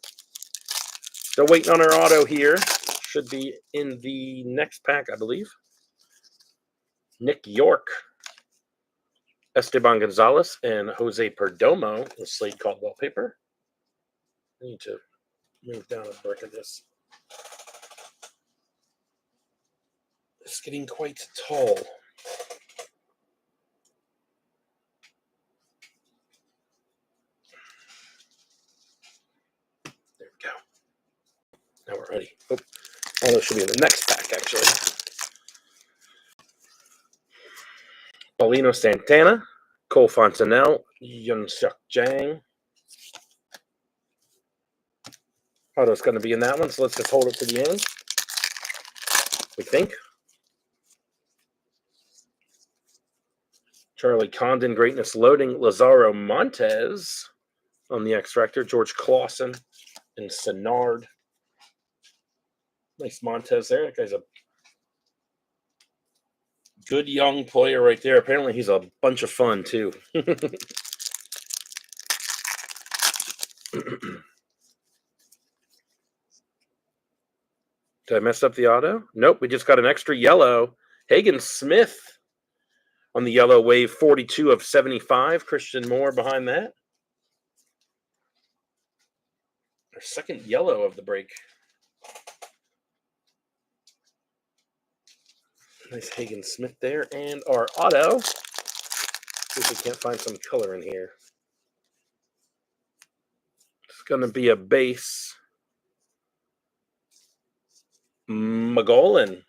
Still waiting on our auto here. Should be in the next pack, I believe. Nick York, Esteban Gonzalez, and Jose Perdomo with Slade Caldwell paper. I need to move down a brick of this. It's getting quite tall. There we go. Now we're ready. Oh, those should be in the next pack, actually. Paulino Santana, Cole Fontanelle, Yun-Suk Jang. Auto's going to be in that one, so let's just hold it to the end. We think. Charlie Condon, Greatness Loading, Lazaro Montez on the X-Factor, George Clausen and Senard. Nice Montez there. That guy's a good young player right there. Apparently he's a bunch of fun, too. Did I mess up the auto? Nope, we just got an extra yellow. Hagen Smith on the yellow wave, 42 of 75. Christian Moore behind that. Our second yellow of the break. Nice Hagen Smith there. And our auto. See if we can't find some color in here. It's going to be a base. Javier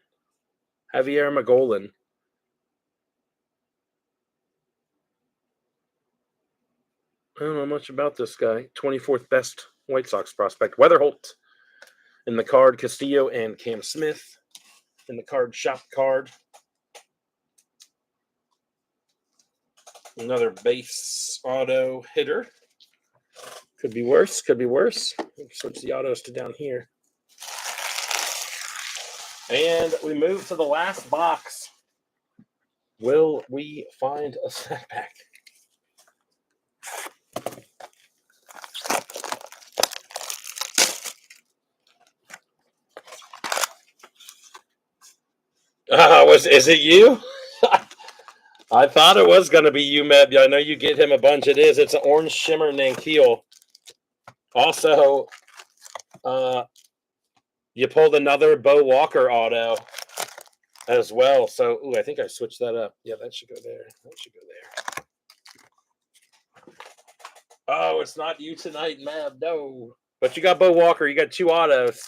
Magolin. I don't know much about this guy. 24th best White Sox prospect. Weatherholt in the card. Castillo and Cam Smith in the card. Shop card. Another base auto hitter. Could be worse. Could be worse. Switch the autos to down here. And we move to the last box. Will we find a setback? Is it you? I thought it was going to be you, Meb. I know you get him a bunch. It is. It's an Orange Shimmer Nankiel. Also, you pulled another Bo Walker auto as well. So, I think I switched that up. Yeah, that should go there. That should go there. Oh, it's not you tonight, Meb. No. But you got Bo Walker. You got 2 autos.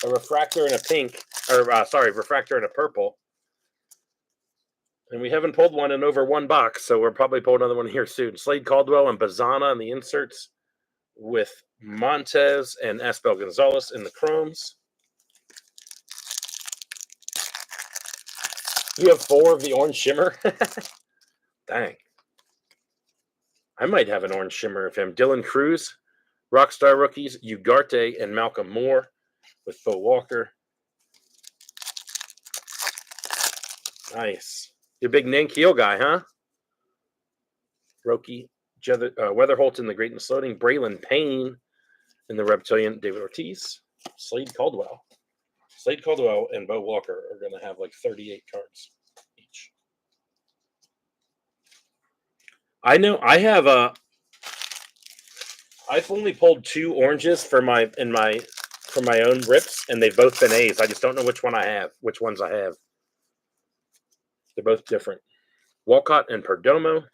A refractor and a pink. Refractor and a purple. And we haven't pulled one in over 1 box, so we'll probably pull another one here soon. Slade Caldwell and Bazana in the inserts with Montez and Espel Gonzalez in the chromes. You have 4 of the Orange Shimmer? Dang. I might have an Orange Shimmer of him. Dylan Cruz, Rockstar rookies, Ugarte and Malcolm Moore with Bo Walker. Nice. You're a big Nankiel guy, huh? Roki, Weatherholt in the Greatness Loading, Braylon Payne in the Reptilian, David Ortiz, Slade Caldwell. Slade Caldwell and Bo Walker are going to have like 38 cards each. I know I've only pulled 2 oranges for my own rips, and they've both been A's. I just don't know which ones I have. They're both different. Walcott and Perdomo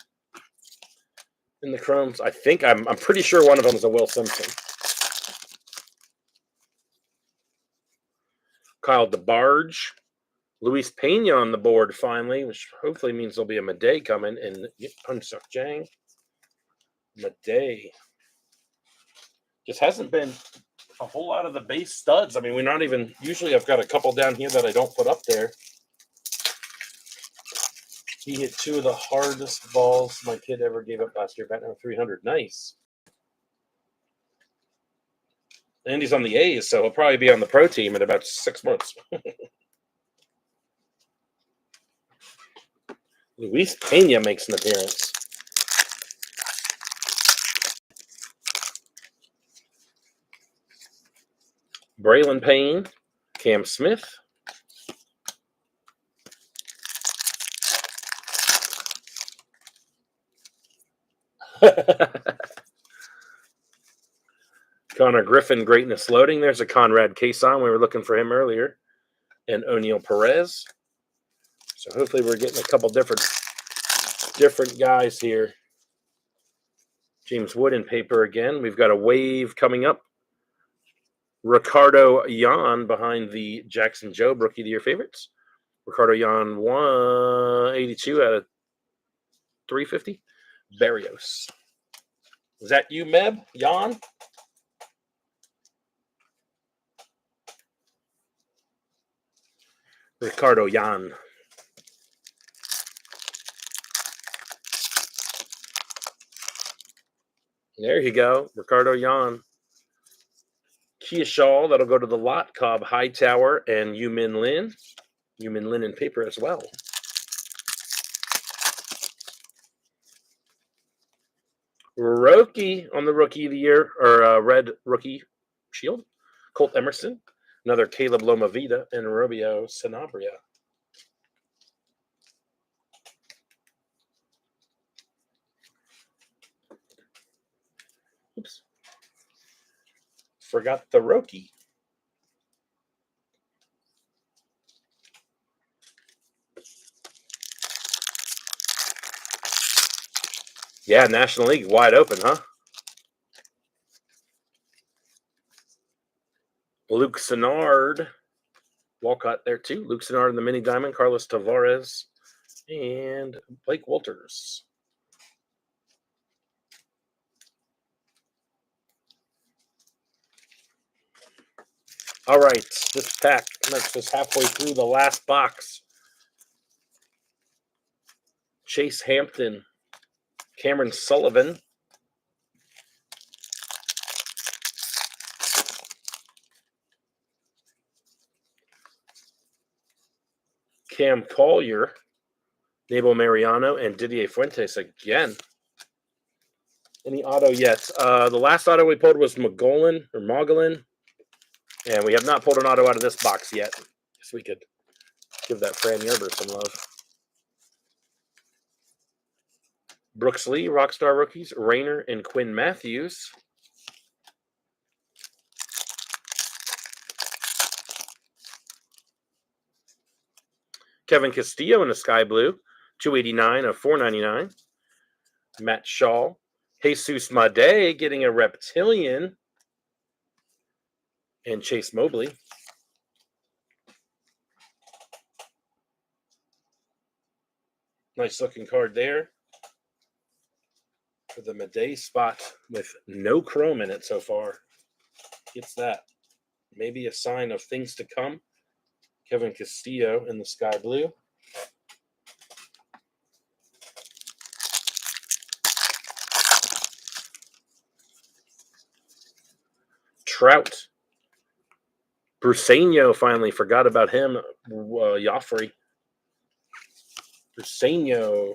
in the chromes. I'm pretty sure one of them is a Will Simpson. Kyle DeBarge. Luis Pena on the board finally, which hopefully means there'll be a Madej coming. And Punsuck Jang. Madej. Just hasn't been a whole lot of the base studs. I mean, we're not even... Usually I've got a couple down here that I don't put up there. He hit 2 of the hardest balls my kid ever gave up last year, batting over 300. Nice. And he's on the A's, so he'll probably be on the pro team in about 6 months. Luis Pena makes an appearance. Braylon Payne, Cam Smith. Connor Griffin, Greatness Loading. There's a Conrad Cason. We were looking for him earlier. And O'Neill Perez. So hopefully we're getting a couple different guys here. James Wood in paper again. We've got a wave coming up. Ricardo Yan behind the Jackson Jobe Rookie of the Year favorites. Ricardo Yan 182 out of 350. Barrios. Is that you, Meb? Yan? Ricardo Yan. There you go. Ricardo Yan. Kia Shaw, that'll go to the lot. Cobb Hightower and Yumin Lin. Yumin Lin in paper as well. Rookie on the Rookie of the Year, or Red Rookie Shield. Colt Emerson. Another Caleb Lomavita and Robio Sanabria. Oops. Forgot the Rookie. Yeah, National League wide open, huh? Luke Sennard, Walcott there too. Luke Sennard in the mini diamond. Carlos Tavares and Blake Walters. All right, this pack makes us halfway through the last box. Chase Hampton, Cameron Sullivan, Cam Collier, Nabel Mariano, and Didier Fuentes again. Any auto yet? The last auto we pulled was Mogolin, and we have not pulled an auto out of this box yet. Guess we could give that Fran Yerber some love. Brooks Lee, Rockstar rookies, Rayner and Quinn Matthews. Kevin Castillo in the sky blue, 289 of 499. Matt Shaw, Jesus Made getting a reptilian, and Chase Mobley. Nice looking card there for the Made spot with no chrome in it so far. Gets that. Maybe a sign of things to come. Kevin Castillo in the sky blue. Trout. Bruceño finally forgot about him. Joffrey. Bruceño.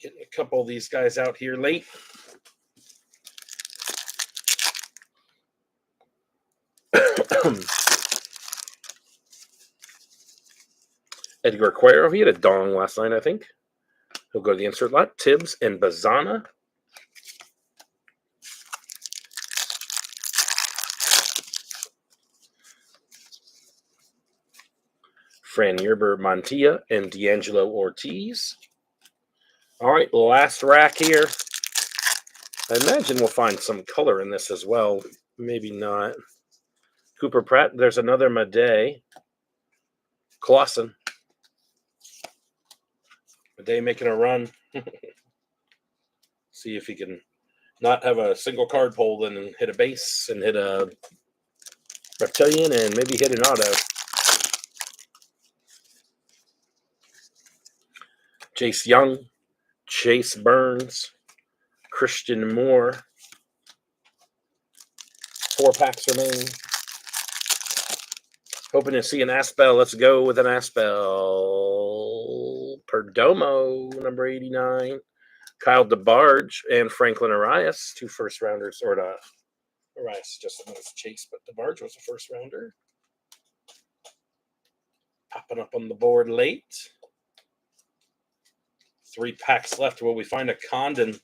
Getting a couple of these guys out here late. Edgar Cuero, he had a dong last night, I think. He'll go to the insert lot. Tibbs and Bazana. Fran Yerber, Montilla, and D'Angelo Ortiz. All right, last rack here. I imagine we'll find some color in this as well. Maybe not. Cooper Pratt, there's another Made. Clausen. Made making a run. See if he can not have a single card pull and hit a base and hit a reptilian and maybe hit an auto. Jace Young, Chase Burns, Christian Moore. 4 packs remain. Hoping to see an Aspel. Let's go with an Aspel. Perdomo, number 89. Kyle DeBarge and Franklin Arias, 2 first-rounders. Or Arias just announced Chase, but DeBarge was a first-rounder. Popping up on the board late. 3 packs left. Will we find a Condon?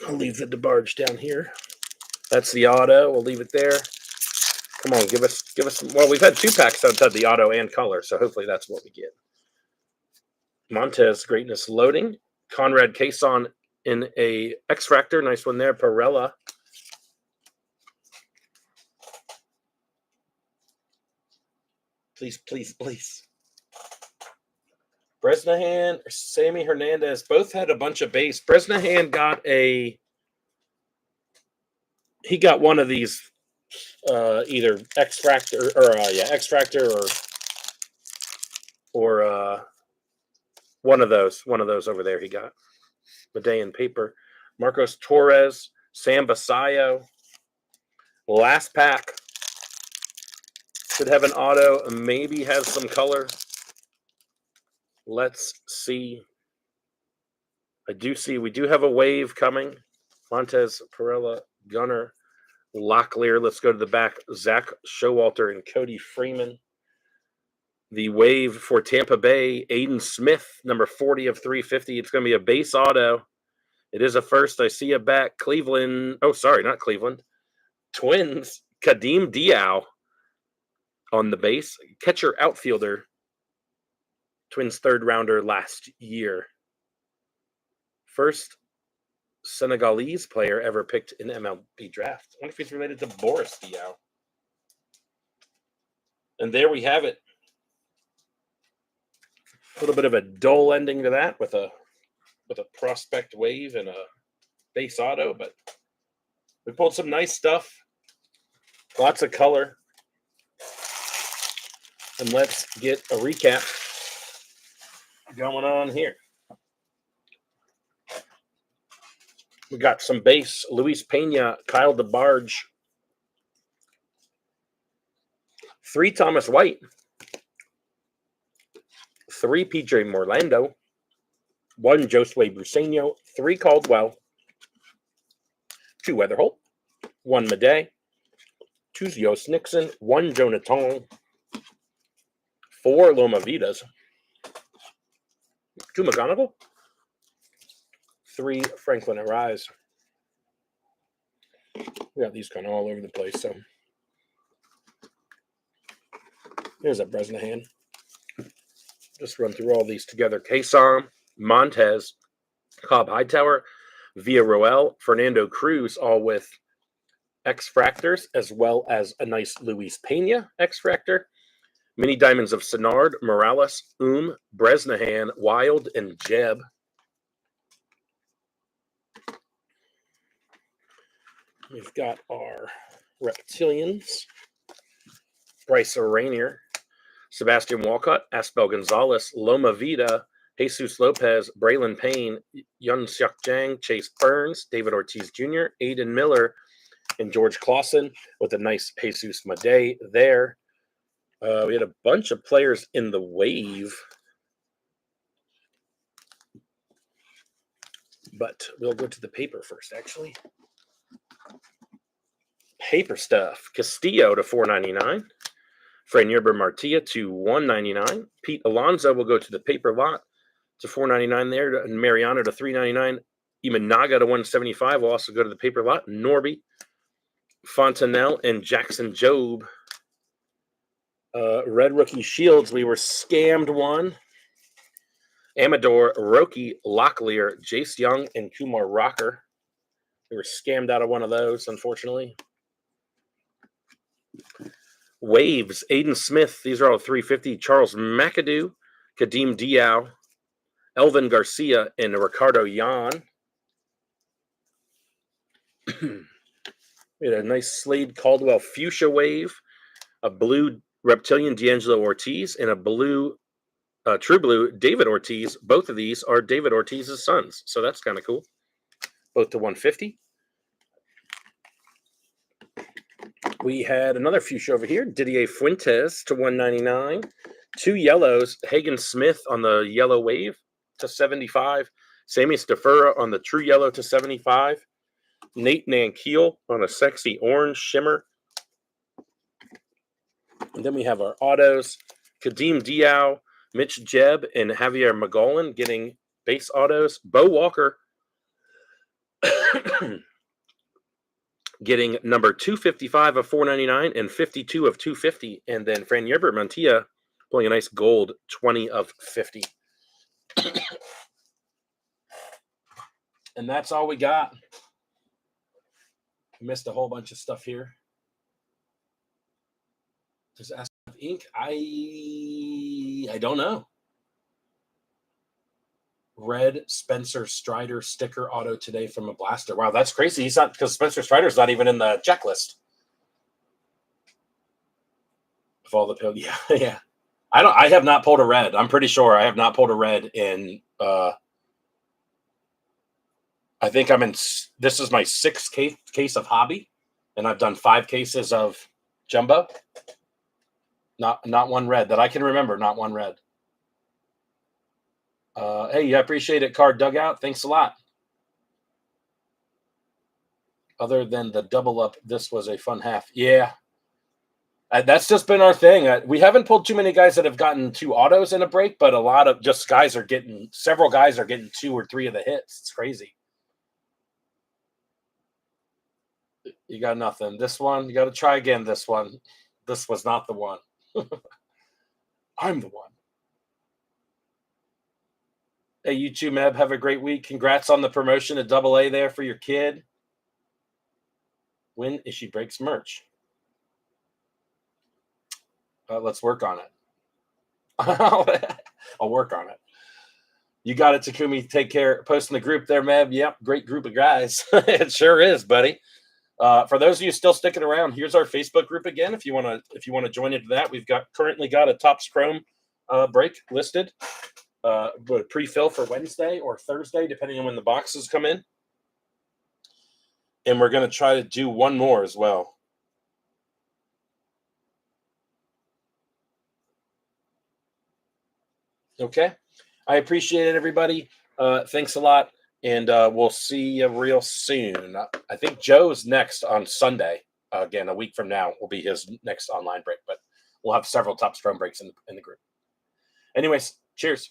I'll leave the DeBarge down here. That's the auto. We'll leave it there. Come on, give us some. Well, we've had 2 packs that have had the auto and color, so hopefully that's what we get. Montez Greatness loading. Conrad Cason in a X-Fractor. Nice one there. Perella. Please, please, please. Bresnahan or Sammy Hernandez both had a bunch of base. Bresnahan got he got one of these either X-Fractor or X-Fractor or one of those over there he got. Medean paper. Marcos Torres, Sam Basayo. Last pack. Should have an auto, maybe have some color. Let's see. We do have a wave coming. Montez, Perella, Gunner, Locklear. Let's go to the back. Zach Showalter and Cody Freeman. The wave for Tampa Bay, Aiden Smith, number 40 of 350. It's going to be a base auto. It is a first. I see a back. Cleveland. Oh, sorry, not Cleveland. Twins, Kadeem Diao. On the base, catcher outfielder, Twins 3rd rounder last year. First Senegalese player ever picked in MLB draft. I wonder if he's related to Boris Diaw. And there we have it. A little bit of a dull ending to that with a prospect wave and a base auto, but we pulled some nice stuff. Lots of color. And let's get a recap going on here. We got some base. Luis Pena, Kyle DeBarge. 3 Thomas White. 3 PJ Morlando. 1 Josue Bruseño. 3 Caldwell. 2 Weatherholt. 1 Madej. 2 Yost Nixon. 1 Jonathan. 4 Loma Vidas. 2 McGonigal. 3 Franklin Arise. We got these kind of all over the place. So here's a Bresnahan. Just run through all these together. Queson, Montez, Cobb Hightower, Villarroel, Fernando Cruz, all with X-Fractors, as well as a nice Luis Pena X-Fractor. Mini Diamonds of Senard, Morales, Bresnahan, Wild, and Jeb. We've got our Reptilians, Bryce Rainier, Sebastian Walcott, Aspel Gonzalez, Loma Vida, Jesus Lopez, Braylon Payne, Yun Seok Jang, Chase Burns, David Ortiz Jr., Aiden Miller, and George Clausen with a nice Jesus Madej there. We had a bunch of players in the wave, but we'll go to the paper first, actually. Paper stuff. Castillo to $4.99. Fran Yerber Martia to $1.99. Pete Alonso will go to the paper lot to $4.99 there. And Mariano to $3.99. Imanaga to $1.75 will also go to the paper lot. Norby, Fontanelle, and Jackson Jobe. Red Rookie Shields, we were scammed one. Amador, Roki, Locklear, Jace Young, and Kumar Rocker. We were scammed out of one of those, unfortunately. Waves, Aiden Smith. These are all 350. Charles McAdoo, Kadeem Diaw, Elvin Garcia, and Ricardo Yan. We had a nice Slade Caldwell Fuchsia Wave, a blue Reptilian D'Angelo Ortiz, and a blue, true blue David Ortiz. Both of these are David Ortiz's sons, so that's kind of cool. Both to 150. We had another fuchsia over here, Didier Fuentes to $1.99. 2 yellows, Hagen Smith on the yellow wave to $75. Sammy Stafura on the true yellow to $75. Nate Nankiel on a sexy orange shimmer. And then we have our autos, Kadeem Diaw, Mitch Jebb, and Javier Magolan getting base autos. Bo Walker getting number 255 of $4.99 and 52 of $250. And then Fran Yerber Mantilla pulling a nice gold 20 of $50. And that's all we got. Missed a whole bunch of stuff here. Does SF Inc? I don't know. Red Spencer Strider sticker auto today from a blaster. Wow, that's crazy. He's not, because Spencer Strider's not even in the checklist. Of all the pills. Yeah, yeah. I have not pulled a red. I'm pretty sure I have not pulled a red in I think I'm in, this is my 6th case of hobby, and I've done 5 cases of jumbo. Not one red that I can remember, not one red. Hey, I appreciate it, Card Dugout. Thanks a lot. Other than the double up, this was a fun half. Yeah. That's just been our thing. We haven't pulled too many guys that have gotten 2 autos in a break, but a lot of just guys are getting, several guys are getting 2 or 3 of the hits. It's crazy. You got nothing. This one, you got to try again. This one. This was not the one. I'm the one. Hey, you too, Meb. Have a great week. Congrats on the promotion to AA there for your kid. When is she breaks merch? Let's work on it. I'll work on it. You got it, Takumi. Take care. Post in the group there, Meb. Yep, great group of guys. It sure is, buddy. For those of you still sticking around, here's our Facebook group again. If you want to join into that, we've currently got a Topps Chrome break listed. But pre-fill for Wednesday or Thursday, depending on when the boxes come in. And we're going to try to do one more as well. Okay. I appreciate it, everybody. Thanks a lot. And we'll see you real soon. I think Joe's next on Sunday. Again, a week from now will be his next online break. But we'll have several Topps Chrome breaks in the group. Anyways, cheers.